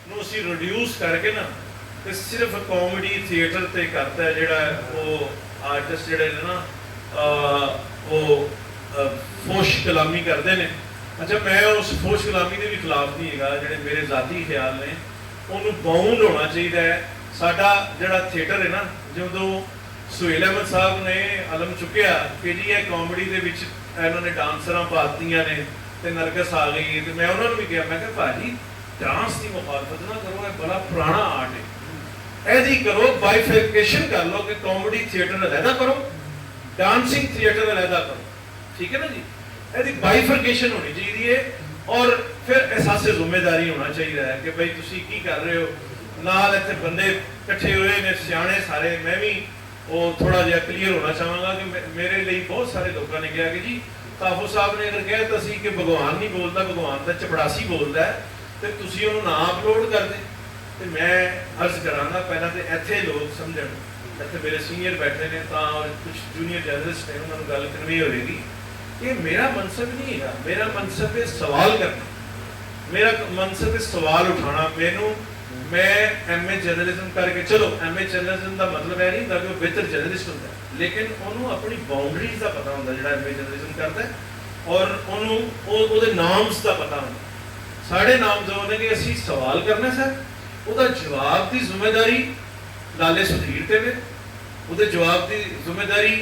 ਨੂੰ ਅਸੀਂ ਰਿਡਿਊਸ ਕਰਕੇ ਨਾ ਤੇ ਸਿਰਫ ਕਾਮੇਡੀ ਥੀਏਟਰ ਤੇ ਕਰਤਾ ਹੈ ਜਿਹੜਾ ਉਹ ਆਰਟਿਸਟ ਜਿਹੜੇ ਨੇ ਨਾ ਉਹ ਫੋਸ਼ ਕਲਾਮੀ ਕਰਦੇ ਨੇ। ਅੱਛਾ, ਮੈਂ ਉਸ ਫੋਸ਼ ਕਲਾਮੀ ਦੇ ਵੀ ਖਿਲਾਫ ਨਹੀਂ ਹੈਗਾ, ਜਿਹੜੇ ਮੇਰੇ ਜ਼ਾਤੀ ਖਿਆਲ ਨੇ ਉਹਨੂੰ ਬਾਉਂਡ ਹੋਣਾ ਚਾਹੀਦਾ ਹੈ। ਸਾਡਾ ਜਿਹੜਾ ਥੀਏਟਰ ਹੈ ਨਾ, ਜਦੋਂ ਸੁਹੇਲ ਅਹਿਮਦ ਸਾਹਿਬ ਨੇ ਅਲਮ ਚੁੱਕਿਆ ਕਿ ਜੀ ਇਹ ਕਾਮੇਡੀ ਦੇ ਵਿੱਚ ਇਹਨਾਂ ਨੇ ਡਾਂਸਰਾਂ ਪਾਤੀਆਂ ਨੇ ਤੇ ਨਰਗਸ ਆ ਗਈ, ਤੇ ਮੈਂ ਉਹਨਾਂ ਨੂੰ ਵੀ ਕਿਹਾ, ਮੈਂ ਕਿਹਾ ਭਾਜੀ डांस की मुखालफत ना करो, बड़ा पुराना आर्ट है, ऐसी करो बाइफिकेशन कर लो कि कॉमेडी थिएटर अलहदा करो, डांसिंग थिएटर अलहदा करो, ठीक है ना जी। ऐसी बाइफिकेशन होनी चाहिए और फिर एहसास जिम्मेदारी होना चाहिए है कि भाई तुसी की कर रहे हो, नाल इत्थे बंदे इकट्ठे हुए ने सियाणे सारे। मैं भी वो थोड़ा जिहा क्लीयर होना चाहांगा कि मेरे लिए बहुत सारे लोगों ने कहा कि जी ताफो साहब ने अगर कहता सी कि भगवान नहीं बोलता, भगवान तो चपड़ासी बोलता है, ਤੇ ਤੁਸੀਂ ਉਹਨੂੰ ਨਾ ਅਪਲੋਡ ਕਰਦੇ। ਤੇ ਮੈਂ ਅਰਜ਼ ਕਰਾਂਗਾ ਪਹਿਲਾਂ ਤੇ ਇੱਥੇ ਲੋਕ ਸਮਝਣ, ਇੱਥੇ ਮੇਰੇ ਸੀਨੀਅਰ ਬੈਠੇ ਨੇ ਤਾਂ ਕੁਝ ਜੂਨੀਅਰ ਜਰਨਲਿਸਟ ਨੇ, ਉਹਨਾਂ ਨੂੰ ਗੱਲ ਕਨਵੇ ਹੋਵੇਗੀ ਕਿ ਮੇਰਾ ਮਨਸਬ ਨਹੀਂ ਹੈਗਾ, ਮੇਰਾ ਮਨਸਬ ਹੈ ਸਵਾਲ ਕਰਨਾ, ਮੇਰਾ ਮਨਸਬ ਹੈ ਸਵਾਲ ਉਠਾਉਣਾ। ਮੈਂ ਐਮਏ ਜਰਨਲਿਜ਼ਮ ਕਰਕੇ, ਚਲੋ ਐਮਏ ਜਰਨਲਿਜ਼ਮ ਦਾ ਮਤਲਬ ਇਹ ਨਹੀਂ ਹੁੰਦਾ ਕਿ ਉਹ ਬਿਹਤਰ ਜਰਨਲਿਸਟ ਹੁੰਦਾ, ਲੇਕਿਨ ਉਹਨੂੰ ਆਪਣੀ ਬਾਉਂਡਰੀਜ਼ ਦਾ ਪਤਾ ਹੁੰਦਾ ਜਿਹੜਾ ਐਮਏ ਜਰਨਲਿਜ਼ਮ ਕਰਦਾ, ਔਰ ਉਹਨੂੰ ਉਹਦੇ ਨਾਮਸ ਦਾ ਪਤਾ ਹੁੰਦਾ। साढ़े नाम जो ने कि असी सवाल करना सर, ਉਹਦਾ जवाब की जिम्मेदारी लाले सुधीर ते वे, ਉਹਦੇ जवाब की जिम्मेदारी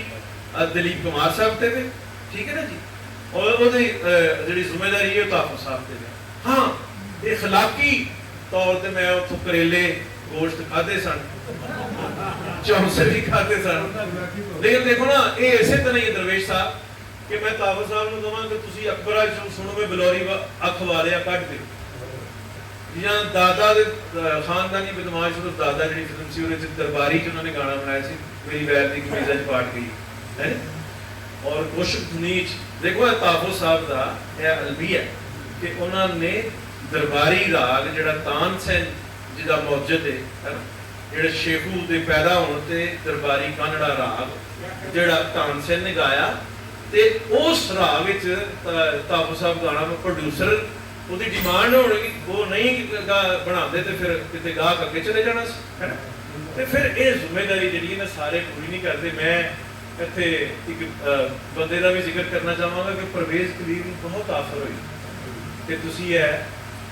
दलीप कुमार साहब ते वे, ठीक है ना जी, और ਉਹਦੀ ਜਿਹੜੀ ਜ਼ਿੰਮੇਵਾਰੀ ਹੈ ਤਾਫੋ ਸਾਹਿਬ ਤੇ ਵੇ। हाँ, इखलाकी तौर ते मैं ਉੱਥੋਂ करेले गोश्त खाते सन, चौंसे भी खाते सन, लेकिन देखो ना ये इसे तरह ही दरवेश साहब कि मैं ताफो साहब ਨੂੰ ਕਹਾਂ ਕਿ ਤੁਸੀਂ ਅਕਬਰਾ ਸੁਣੋ ਮੈਂ ਬਲੌਰੀ ਅਖਵਾਰਿਆ ਕੱਢ ਦੇ, ਜਾਂ ਦਾਦਾ ਦੇ ਖਾਨਦਾਨੀ ਬਦਮਾਸ਼ ਉਹ ਦਾਦਾ ਜਿਹੜੀ ਫਿਲਮ ਸੀ ਉਹਦੇ ਚ ਦਰਬਾਰੀ ਚ ਉਹਨਾਂ ਨੇ ਗਾਣਾ ਬਣਾਇਆ ਸੀ, ਮੇਰੀ ਵੈਰ ਦੀ ਕਮੀਜ਼ਾਂ ਚ ਪਾਟ ਗਈ ਹੈ, ਔਰ ਕੋਸ਼ਕ ਨੀਚ। ਦੇਖੋ ਇਹ ਤਾਫੋ ਸਾਹਿਬ ਦਾ ਇਹ ਅਲਬੀਆ ਕਿ ਉਹਨਾਂ ਨੇ ਦਰਬਾਰੀ ਰਾਗ ਜਿਹੜਾ ਤਾਨਸੈਨ ਜਿਹਦਾ ਮੌਜੂਦ ਹੈ ਨਾ, ਜਿਹੜੇ ਸ਼ੇਖੂ ਦੇ ਪੈਦਾ ਹੋਣ ਤੇ ਦਰਬਾਰੀ ਕਾਨੜਾ ਰਾਗ ਜਿਹੜਾ ਤਾਨਸੈਨ ਨੇ ਗਾਇਆ, ਤੇ ਉਸ ਰਾਹ ਵਿੱਚ ਤਾਫੋ ਸਾਹਿਬ ਗਾਣਾ ਪ੍ਰੋਡਿਊਸਰ ਉਹਦੀ ਡਿਮਾਂਡ ਹੋਣੀ, ਉਹ ਨਹੀਂ ਬਣਾਉਂਦੇ ਤੇ ਫਿਰ ਕਿਤੇ ਗਾਹਕ ਅੱਗੇ ਚਲੇ ਜਾਣਾ ਸੀ, ਹੈ ਨਾ। ਤੇ ਫਿਰ ਇਹ ਜ਼ਿੰਮੇਵਾਰੀ ਜਿਹੜੀ ਨਾ ਸਾਰੇ ਪੂਰੀ ਨਹੀਂ ਕਰਦੇ। ਮੈਂ ਇੱਥੇ ਇੱਕ ਬੰਦੇ ਦਾ ਵੀ ਜ਼ਿਕਰ ਕਰਨਾ ਚਾਹਾਂਗਾ ਕਿ ਪਰਵੇਜ਼ ਕਲੀਰ ਨੂੰ ਬਹੁਤ ਆਫਰ ਹੋਈ ਕਿ ਤੁਸੀਂ ਇਹ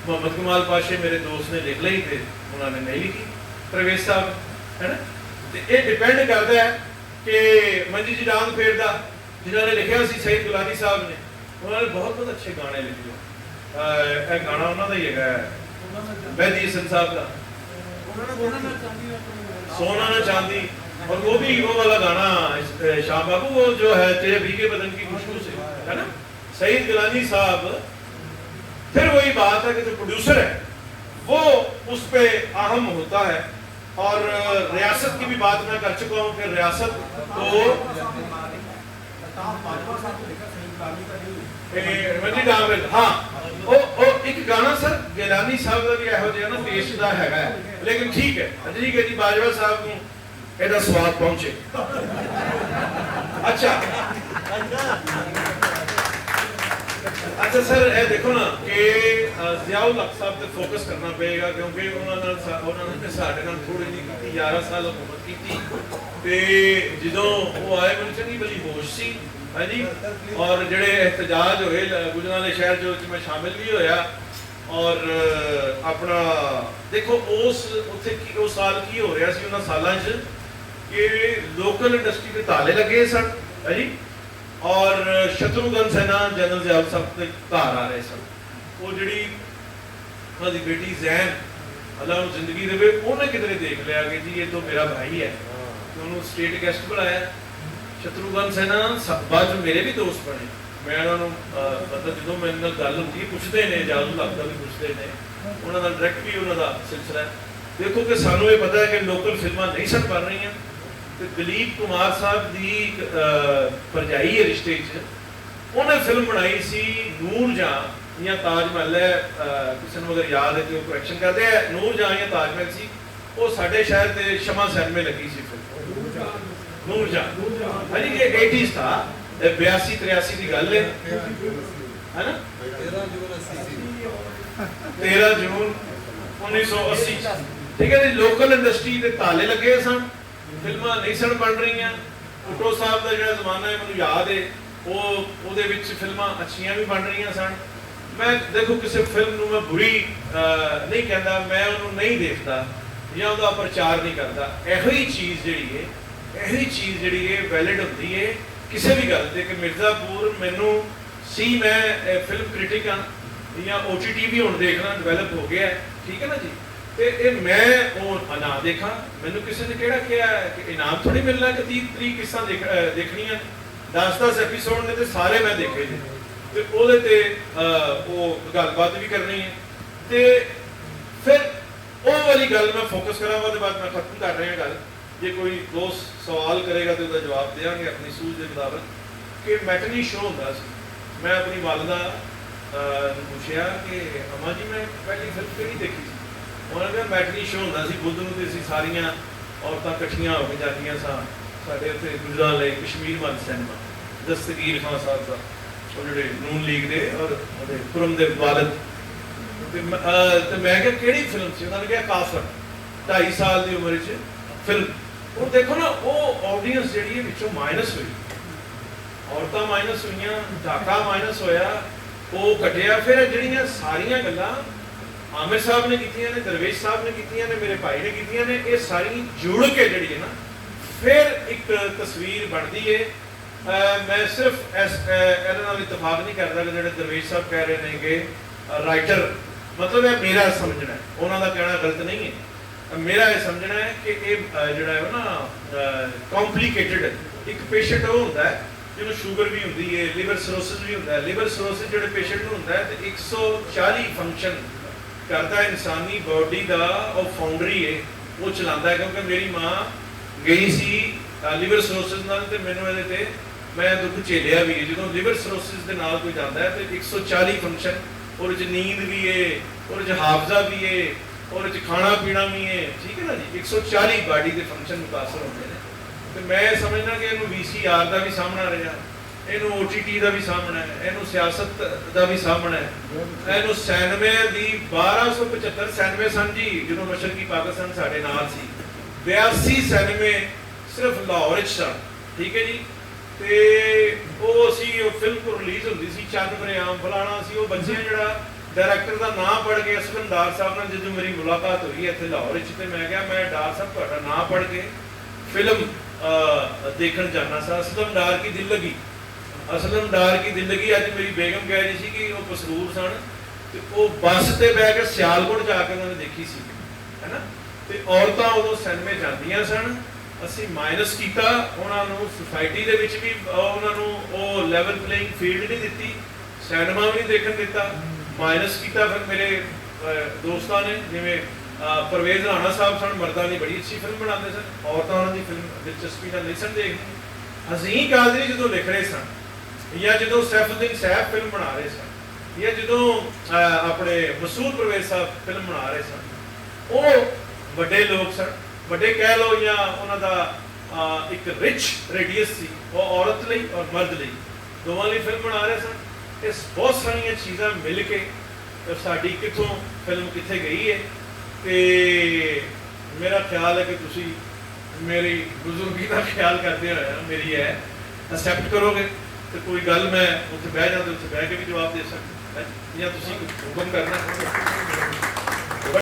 ਮੁਹੰਮਦ ਕਮਾਲ ਪਾਸ਼ੇ ਮੇਰੇ ਦੋਸਤ ਨੇ ਲਿਖ ਲਈ ਤੇ ਉਹਨਾਂ ਨੇ ਨਹੀਂ ਲਿਖੀ ਪਰਵੇਜ਼ ਸਾਹਿਬ, ਹੈ ਨਾ। ਤੇ ਇਹ ਡਿਪੈਂਡ ਕਰਦਾ ਹੈ ਕਿ ਮੰਜੀ ਜੀ ਡਾਂਗ ਫੇਰਦਾ जिन्होंने लिखा सी सईद गुलानी साहब ने, उन्होंने बहुत अच्छे गाने लिखे। ਇਹ ਗਾਣਾ ਉਹਨਾਂ ਦਾ ਹੀ ਹੈਗਾ ਮਹਿਦੀ ਹਸਨ ਸਾਹਿਬ ਦਾ, सोना ना चांदी, और वो भी वो वाला गाना शाह बाबू वो जो है तेरे भीगे बदन की खुशबू से, है ना, सईद गिलानी साहब। फिर वही बात है कि जो प्रोड्यूसर है वो उस पे अहम होता है, और रियासत की भी बात मैं कर चुका हूँ कि रियासत को हाँ एक गाना सर गिलानी साहब का भी ਇਹੋ ਜਿਹਾ ਨਾ ਟੇਸਟ ਦਾ ਹੈਗਾ, ਲੇਕਿਨ ਠੀਕ ਹੈ ਜੀ ਬਾਜਵਾ ਸਾਹਿਬ ਨੂੰ ਇਹਦਾ ਸਵਾਦ ਪਹੁੰਚੇ। अच्छा सर ਇਹ ਦੇਖੋ ਨਾ ਕਿ ਜ਼ਿਆਉਲ ਹਕ ਸਾਹਿਬ ਤੇ ਫੋਕਸ ਕਰਨਾ ਪਏਗਾ, ਕਿਉਂਕਿ ਉਹਨਾਂ ਨੇ ਸਾਡੇ ਨਾਲ ਥੋੜੀ ਨਹੀਂ ਕੀਤੀ, 11 ਸਾਲ ਹੁਕੂਮਤ ਕੀਤੀ, ਤੇ ਜਦੋਂ ਉਹ ਆਏ ਮੈਨੂੰ ਚੰਗੀ ਭਲੀ ਹੋਸ਼ ਸੀ, ਹਾਂਜੀ। ਔਰ ਜਿਹੜੇ ਇhtਜਾਜ ਹੋਏ ਗੁਜਰਾਂਵਾਲੇ ਸ਼ਹਿਰ ਜੋ ਮੈਂ ਸ਼ਾਮਿਲ ਵੀ ਹੋਇਆ, ਔਰ ਆਪਣਾ ਦੇਖੋ ਉਸ ਉੱਥੇ ਕੀ ਉਹ ਸਾਲ ਕੀ ਹੋ ਰਿਹਾ ਸੀ ਉਹਨਾਂ ਸਾਲਾਂ 'ਚ ਕਿ ਲੋਕਲ ਇੰਡਸਟਰੀ ਦੇ ਤਾਲੇ ਲੱਗੇ ਸਨ, ਹਾਂਜੀ, ਔਰ ਸ਼ਤਰੂਘਨ ਸਿਨਹਾ ਜਨਰਲ ਜ਼ਿਆਉਲ ਸਾਹਿਬ ਦੇ ਘਰ ਆ ਰਹੇ ਸਨ। ਉਹ ਜਿਹੜੀ ਉਹਨਾਂ ਦੀ ਬੇਟੀ ਜ਼ੈਨ ਅੱਲਾਹ ਨੂੰ ਜ਼ਿੰਦਗੀ ਦੇਵੇ, ਉਹਨੇ ਕਿਧਰੇ ਦੇਖ ਲਿਆ ਕਿ ਜੀ ਇਹ ਤਾਂ ਮੇਰਾ ਭਾਈ ਹੈ, ਤੇ ਉਹਨੂੰ ਸਟੇਟ ਗੈਸਟ ਬੁਲਾਇਆ। ਸ਼ਤਰੂਘਨ ਸਿਨਹਾ ਬਾਅਦ ਮੇਰੇ ਵੀ ਦੋਸਤ ਬਣੇ। ਮੈਂ ਉਹਨਾਂ ਨੂੰ ਮਤਲਬ ਜਦੋਂ ਮੇਰੇ ਨਾਲ ਗੱਲ ਹੁੰਦੀ ਪੁੱਛਦੇ ਨੇ, ਜ਼ਿਆਉਲ ਹਕ ਦਾ ਵੀ ਪੁੱਛਦੇ ਨੇ, ਉਹਨਾਂ ਦਾ ਡਾਇਰੈਕਟ ਵੀ ਉਹਨਾਂ ਦਾ ਸਿਲਸਿਲਾ ਹੈ। ਦੇਖੋ ਕਿ ਸਾਨੂੰ ਇਹ ਪਤਾ ਹੈ ਕਿ ਲੋਕਲ ਫਿਲਮਾਂ ਨਹੀਂ ਸਨ ਬਣ ਰਹੀਆਂ, ਤੇ ਦਲੀਪ ਕੁਮਾਰ ਸਾਹਿਬ ਦੀ ਭਰਜਾਈ ਹੈ ਰਿਸ਼ਤੇ 'ਚ, ਉਹਨੇ ਫਿਲਮ ਬਣਾਈ ਸੀ ਨੂਰ ਜਹਾਂ ਜਾਂ ਤਾਜ ਮਹਿਲ ਹੈ, ਕਿਸੇ ਨੂੰ ਅਗਰ ਯਾਦ ਹੈ ਕਿ ਉਹ ਕਰੈਕਸ਼ਨ ਕਰਦੇ ਹੈ, ਨੂਰ ਜਹਾਂ ਜਾਂ ਤਾਜ ਮਹਿਲ ਸੀ, ਉਹ ਸਾਡੇ ਸ਼ਹਿਰ ਤੇ ਸ਼ਮਾ ਸੈਨਮੇ ਲੱਗੀ ਸੀ ਫਿਲਮ ਨੂਰ ਜਹਾਂ, ਹਾਂਜੀ। ਇਹ 80s था, 82-83 की गल है ना, 13 जून 1980 ਠੀਕ ਹੈ ਜੀ। ਲੋਕਲ ਇੰਡਸਟਰੀ ਦੇ ਤਾਲੇ ਲੱਗੇ ਸਨ, ਫਿਲਮਾਂ ਨਹੀਂ ਸਨ ਬਣ ਰਹੀਆਂ। ਭੁੱਟੋ ਸਾਹਿਬ ਦਾ ਜਿਹੜਾ ਜ਼ਮਾਨਾ ਹੈ ਮੈਨੂੰ ਯਾਦ ਹੈ, ਉਹਦੇ ਵਿੱਚ ਫਿਲਮਾਂ ਅੱਛੀਆਂ ਵੀ ਬਣ ਰਹੀਆਂ ਸਨ। ਮੈਂ ਦੇਖੋ ਕਿਸੇ ਫਿਲਮ ਨੂੰ ਮੈਂ ਬੁਰੀ ਨਹੀਂ ਕਹਿੰਦਾ, ਮੈਂ ਉਹਨੂੰ ਨਹੀਂ ਦੇਖਦਾ ਜਾਂ ਉਹਦਾ ਪ੍ਰਚਾਰ ਨਹੀਂ ਕਰਦਾ। ਇਹੋ ਹੀ ਚੀਜ਼ ਜਿਹੜੀ ਹੈ ਵੈਲਿਡ ਹੁੰਦੀ ਹੈ ਕਿਸੇ ਵੀ ਗੱਲ ਤੇ। ਕਿ ਮਿਰਜ਼ਾਪੁਰ ਮੈਨੂੰ ਸੀ, ਮੈਂ ਫਿਲਮ ਕ੍ਰਿਟਿਕ ਹਾਂ ਜਾਂ OTT ਵੀ ਹੁਣ ਦੇਖਣਾ ਡਿਵੈਲਪ ਹੋ ਗਿਆ, ਠੀਕ ਹੈ ਨਾ ਜੀ। ਤੇ ਇਹ ਮੈਂ ਉਹ ਨਾ ਦੇਖਾਂ, ਮੈਨੂੰ ਕਿਸੇ ਨੇ ਕਿਹੜਾ ਕਿਹਾ ਕਿ ਇਨਾਮ ਥੋੜੀ ਮਿਲਣਾ ਕਿ 30 ਕਿੱਸਾਂ ਦੇਖਣੀਆਂ, 10 ਐਪੀਸੋਡ ਨੇ ਤੇ ਸਾਰੇ ਮੈਂ ਦੇਖੇ ਜੀ। ਤੇ ਉਹਦੇ ਤੇ ਉਹ ਗੱਲਬਾਤ ਵੀ ਕਰਨੀ ਹੈ। ਤੇ ਫਿਰ ਉਹ ਵਾਲੀ ਗੱਲ ਮੈਂ ਫੋਕਸ ਕਰਾਂ, ਉਹਦੇ ਬਾਅਦ ਮੈਂ ਖਤਮ ਕਰ ਰਿਹਾ ਗੱਲ। ਜੇ ਕੋਈ ਦੋਸਤ ਸਵਾਲ ਕਰੇਗਾ ਤੇ ਉਹਦਾ ਜਵਾਬ ਦੇਵਾਂਗੇ ਆਪਣੀ ਸੂਝ ਦੇ ਮੁਤਾਬਕ। ਕਿ ਮੈਟਨੀ ਸ਼ੋਅ ਹੁੰਦਾ ਸੀ, ਮੈਂ ਆਪਣੀ ਵਾਲਦਾ ਨੂੰ ਪੁੱਛਿਆ ਕਿ ਅਮਾ ਜੀ ਮੈਂ ਪਹਿਲੀ ਫਿਲਮ ਕਿਹੜੀ ਦੇਖੀ ਸੀ? ਉਹਨਾਂ ਨੇ ਮੈਟਨੀ ਸ਼ੋਅ ਹੁੰਦਾ ਸੀ ਬੁੱਧ ਨੂੰ, ਤੇ ਅਸੀਂ ਸਾਰੀਆਂ ਔਰਤਾਂ ਇਕੱਠੀਆਂ ਹੋ ਕੇ ਜਾਂਦੀਆਂ ਸਾਂ ਸਾਡੇ ਉੱਥੇ ਗੁਜਰਾਂਵਾਲੇ ਕਸ਼ਮੀਰ ਵੱਲ ਸਿਨੇਮਾ, ਦਸਤਗੀਰ ਖਾਨ ਸਾਹਿਬ ਦਾ, ਉਹ ਜਿਹੜੇ ਨੂਨ ਲੀਗ ਦੇ ਔਰ ਉਹਦੇ ਖੁਰਮ ਦੇ ਵਾਲਿਦ। ਤੇ ਮੈਂ ਕਿਹਾ ਕਿਹੜੀ ਫਿਲਮ ਸੀ? ਉਹਨਾਂ ਨੇ ਕਿਹਾ ਕਾਫਰ, 2.5 ਸਾਲ ਦੀ ਉਮਰ 'ਚ ਫਿਲਮ। ਉਹ ਦੇਖੋ ਨਾ, ਉਹ ਆਡੀਅנס ਜਿਹੜੀ ਵਿੱਚੋਂ ਮਾਈਨਸ ਹੋਈ, ਔਰਤਾਂ ਮਾਈਨਸ ਹੋਈਆਂ, ਡਾਕਾ ਮਾਈਨਸ ਹੋਇਆ, ਉਹ ਘਟਿਆ। ਫਿਰ ਜਿਹੜੀਆਂ ਸਾਰੀਆਂ ਗੱਲਾਂ ਆਮਿਰ ਸਾਹਿਬ ਨੇ ਕੀਤੀਆਂ ਨੇ, ਦਰਵੇਸ਼ ਸਾਹਿਬ ਨੇ ਕੀਤੀਆਂ ਨੇ, ਮੇਰੇ ਭਾਈ ਨੇ ਕੀਤੀਆਂ ਨੇ, ਇਹ ਸਾਰੀ ਜੁੜ ਕੇ ਜਿਹੜੀ ਹੈ ਨਾ ਫਿਰ ਇੱਕ ਤਸਵੀਰ ਬਣਦੀ ਹੈ। ਮੈਂ ਸਿਰਫ ਇਹਨਾਂ ਨਾਲ ਇਤਫਾਕ ਨਹੀਂ ਕਰਦਾ ਕਿ ਜਿਹੜੇ ਦਰਵੇਸ਼ ਸਾਹਿਬ ਕਹਿ ਰਹੇ ਨੇ ਕਿ ਰਾਈਟਰ, ਮਤਲਬ ਇਹ ਮੇਰਾ ਸਮਝਣਾ ਹੈ, ਉਹਨਾਂ ਦਾ ਕਹਿਣਾ ਗਲਤ ਨਹੀਂ ਹੈ। ਮੇਰਾ ਇਹ ਸਮਝਣਾ ਹੈ ਕਿ ਇਹ ਜਿਹੜਾ ਹੈ ਨਾ ਕੰਪਲਿਕੇਟਡ, ਇੱਕ ਪੇਸ਼ੈਂਟ ਉਹ ਹੁੰਦਾ ਹੈ ਜਿਹਨੂੰ ਸ਼ੂਗਰ ਵੀ ਹੁੰਦੀ ਹੈ, ਲਿਵਰ ਸਰੋਸਿਸ ਵੀ ਹੁੰਦਾ ਹੈ। ਲਿਵਰ ਸਰੋਸਿਸ ਜਿਹੜੇ ਪੇਸ਼ੈਂਟ ਨੂੰ ਹੁੰਦਾ ਹੈ ਤੇ 140 ਫੰਕਸ਼ਨ ਕਰਦਾ ਇਨਸਾਨੀ ਬਾਡੀ ਦਾ, ਉਹ ਫਾਊਂਡਰੀ ਹੈ, ਉਹ ਚਲਾਉਂਦਾ ਹੈ। ਕਿਉਂਕਿ ਮੇਰੀ ਮਾਂ ਗਈ ਸੀ ਲਿਵਰ ਸਰੋਸਿਸ ਨਾਲ ਤੇ ਮੈਨੂੰ ਇਹਦੇ ਤੇ ਮੈਂ ਦੁੱਖ ਝੇਲਿਆ ਵੀ ਹੈ। ਜਦੋਂ ਲਿਵਰ ਸਰੋਸਿਸ ਦੇ ਨਾਲ ਕੋਈ ਜਾਂਦਾ ਹੈ ਤੇ 140 ਫੰਕਸ਼ਨ, ਉਹਦੇ 'ਚ ਨੀਂਦ ਵੀ ਹੈ, ਉਹਦੇ 'ਚ ਹਾਫਜ਼ਾ ਵੀ ਹੈ, ਉਹਦੇ 'ਚ ਖਾਣਾ ਪੀਣਾ ਵੀ ਹੈ, ਠੀਕ ਹੈ ਨਾ ਜੀ। 140 ਬਾਡੀ ਦੇ ਫੰਕਸ਼ਨ ਮੁਤਾਸਰ ਹੁੰਦੇ ਨੇ। ਤੇ ਮੈਂ ਸਮਝਦਾ ਕਿ ਇਹਨੂੰ VCR ਦਾ ਵੀ ਸਾਹਮਣਾ ਰਿਹਾ, ਇਹਨੂੰ OTT ਦਾ ਵੀ ਸਾਹਮਣਾ ਹੈ, ਇਹਨੂੰ ਸਿਆਸਤ ਦਾ ਵੀ ਸਾਹਮਣਾ ਹੈ, ਇਹਨੂੰ ਸਿਨੇਮੇ ਦੀ 1275 ਸਿਨੇਮੇ ਸਨ ਜੀ ਜਦੋਂ ਮਸ਼ਰਕੀ ਪਾਕਿਸਤਾਨ ਸਾਡੇ ਨਾਲ ਸੀ। 82 ਸਿਨੇਮੇ ਸਿਰਫ ਲਾਹੌਰ 'ਚ ਸਨ, ਠੀਕ ਹੈ ਜੀ। ਤੇ ਉਹ ਅਸੀਂ ਉਹ ਫਿਲਮ ਕੋ ਰਿਲੀਜ਼ ਹੁੰਦੀ ਸੀ, ਚੰਨ ਬਰਿਆਮ ਫਲਾਣਾ ਸੀ। ਉਹ ਬੱਚੇ ਜਿਹੜਾ ਡਾਇਰੈਕਟਰ ਦਾ ਨਾਮ ਪੜ੍ਹ ਕੇ, ਅਸਲਮ ਡਾਰ ਸਾਹਿਬ ਨਾਲ ਜਦੋਂ ਮੇਰੀ ਮੁਲਾਕਾਤ ਹੋਈ ਇੱਥੇ ਲਾਹੌਰ 'ਚ, ਤੇ ਮੈਂ ਕਿਹਾ ਮੈਂ ਡਾਰ ਸਾਹਿਬ ਤੁਹਾਡਾ ਨਾਮ ਪੜ੍ਹ ਕੇ ਫਿਲਮ ਦੇਖਣ ਜਾਣਾ ਸੀ। ਅਸਲਮ ਡਾਰ ਕੀ ਦਿਲ ਲਗੀ, ਅਸਲਮ ਡਾਰ ਕੀ ਦਿਲ ਲਗੀ। ਅੱਜ ਮੇਰੀ ਬੇਗਮ ਕਹਿ ਰਹੀ ਸੀ ਕਿ ਉਹ ਪਸਰੂਰ ਸਨ ਤੇ ਉਹ ਬੱਸ ਤੇ ਬਹਿ ਕੇ ਸਿਆਲਕੋਟ ਜਾ ਕੇ ਉਹਨਾਂ ਨੇ ਦੇਖੀ ਸੀ, ਹੈ ਨਾ। ਤੇ ਔਰਤਾਂ ਉਦੋਂ ਸਿਨੇਮੇ ਜਾਂਦੀਆਂ ਸਨ। ਅਸੀਂ ਮਾਈਨਸ ਕੀਤਾ ਉਹਨਾਂ ਨੂੰ, ਸੁਸਾਇਟੀ ਦੇ ਵਿੱਚ ਵੀ ਉਹਨਾਂ ਨੂੰ ਉਹ ਲੈਵਲ ਪਲੇਇੰਗ ਫੀਲਡ ਨਹੀਂ ਦਿੱਤੀ, ਸਿਨੇਮਾ ਵੀ ਨਹੀਂ ਦੇਖਣ ਦਿੱਤਾ, ਮਾਈਨਸ ਕੀਤਾ। ਫਿਰ ਮੇਰੇ ਦੋਸਤਾਂ ਨੇ, ਜਿਵੇਂ ਪਰਵੇਜ਼ ਰਾਣਾ ਸਾਹਿਬ ਸਨ, ਮਰਦਾਂ ਦੀ ਬੜੀ ਅੱਛੀ ਫਿਲਮ ਬਣਾਉਂਦੇ ਸਨ, ਔਰਤਾਂ ਉਹਨਾਂ ਦੀ ਫਿਲਮ ਦਿਲਚਸਪੀ ਨਾਲ ਨਹੀਂ ਸਨ ਦੇਖਦੀ। ਹਜ਼ੀਨ ਕਾਦਰੀ ਜਦੋਂ ਲਿਖ ਰਹੇ ਸਨ, ਜਾਂ ਜਦੋਂ ਸੈਫੁਦੀਨ ਸਾਹਿਬ ਫਿਲਮ ਬਣਾ ਰਹੇ ਸਨ, ਜਾਂ ਜਦੋਂ ਆਪਣੇ ਮਸੂਦ ਪਰਵੇਜ਼ ਸਾਹਿਬ ਫਿਲਮ ਬਣਾ ਰਹੇ ਸਨ, ਉਹ ਵੱਡੇ ਲੋਕ ਸਨ, ਵੱਡੇ ਕਹਿ ਲਓ, ਜਾਂ ਉਹਨਾਂ ਦਾ ਇੱਕ ਰਿਚ ਰੇਡੀਅਸ ਸੀ। ਉਹ ਔਰਤ ਲਈ ਔਰ ਮਰਦ ਲਈ ਦੋਵਾਂ ਲਈ ਫਿਲਮ ਬਣਾ ਰਹੇ ਸਨ। ਇਹ ਬਹੁਤ ਸਾਰੀਆਂ ਚੀਜ਼ਾਂ ਮਿਲ ਕੇ ਸਾਡੀ ਕਿੱਥੋਂ ਫਿਲਮ ਕਿੱਥੇ ਗਈ ਹੈ। ਤੇ ਮੇਰਾ ਖਿਆਲ ਹੈ ਕਿ ਤੁਸੀਂ ਮੇਰੀ ਬਜ਼ੁਰਗੀ ਦਾ ਖਿਆਲ ਕਰਦੇ ਹੋਏ ਮੇਰੀ ਹੈ ਐਕਸੈਪਟ ਕਰੋਗੇ। ਤੇ ਕੋਈ ਗੱਲ ਮੈਂ ਉੱਥੇ ਬਹਿ ਜਾਂਦੇ, ਉੱਥੇ ਬਹਿ ਕੇ ਵੀ ਜਵਾਬ ਦੇ ਸਕਦਾ, ਜਾਂ ਤੁਸੀਂ ਹੁਕਮ ਕਰਨਾ।